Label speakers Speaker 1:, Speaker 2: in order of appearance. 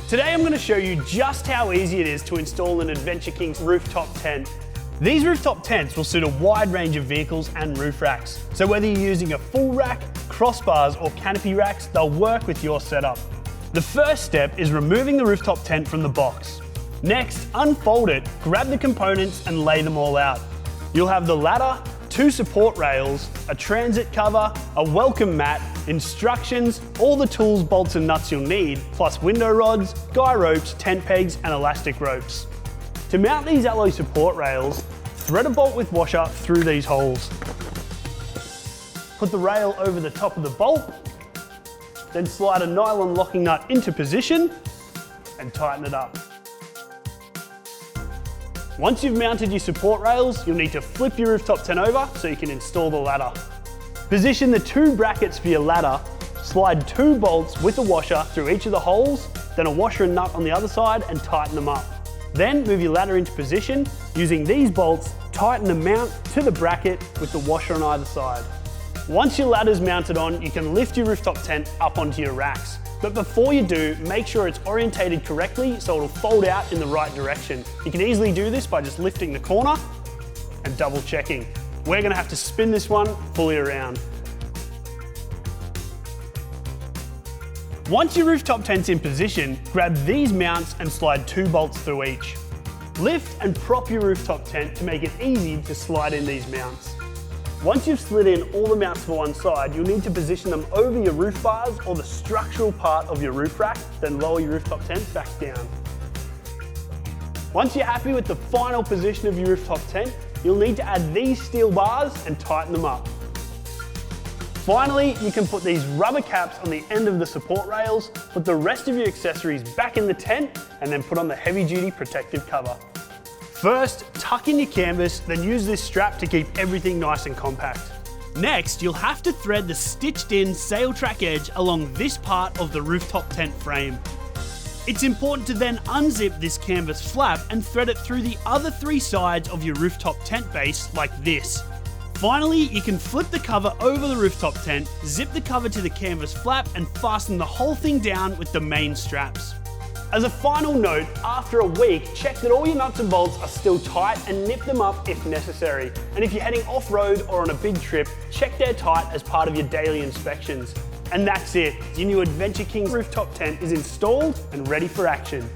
Speaker 1: Today I'm going to show you just how easy it is to install an Adventure Kings rooftop tent. These rooftop tents will suit a wide range of vehicles and roof racks. So whether you're using a full rack, crossbars or canopy racks, they'll work with your setup. The first step is removing the rooftop tent from the box. Next, unfold it, grab the components and lay them all out. You'll have the ladder, 2 support rails, a transit cover, a welcome mat, instructions, all the tools, bolts and nuts you'll need, plus window rods, guy ropes, tent pegs and elastic ropes. To mount these alloy support rails, thread a bolt with washer through these holes. Put the rail over the top of the bolt, then slide a nylon locking nut into position and tighten it up. Once you've mounted your support rails, you'll need to flip your rooftop tent over so you can install the ladder. Position the 2 brackets for your ladder, slide 2 bolts with a washer through each of the holes, then a washer and nut on the other side and tighten them up. Then move your ladder into position. Using these bolts, tighten the mount to the bracket with the washer on either side. Once your ladder's mounted on, you can lift your rooftop tent up onto your racks. But before you do, make sure it's orientated correctly so it'll fold out in the right direction. You can easily do this by just lifting the corner and double checking. We're gonna have to spin this one fully around. Once your rooftop tent's in position, grab these mounts and slide 2 bolts through each. Lift and prop your rooftop tent to make it easy to slide in these mounts. Once you've slid in all the mounts for one side, you'll need to position them over your roof bars or the structural part of your roof rack, then lower your rooftop tent back down. Once you're happy with the final position of your rooftop tent, you'll need to add these steel bars and tighten them up. Finally, you can put these rubber caps on the end of the support rails, put the rest of your accessories back in the tent, and then put on the heavy-duty protective cover. First, tuck in your canvas, then use this strap to keep everything nice and compact. Next, you'll have to thread the stitched in sail track edge along this part of the rooftop tent frame. It's important to then unzip this canvas flap and thread it through the other 3 sides of your rooftop tent base like this. Finally, you can flip the cover over the rooftop tent, zip the cover to the canvas flap and fasten the whole thing down with the main straps. As a final note, after a week, check that all your nuts and bolts are still tight and nip them up if necessary. And if you're heading off-road or on a big trip, check they're tight as part of your daily inspections. And that's it. Your new Adventure Kings rooftop tent is installed and ready for action.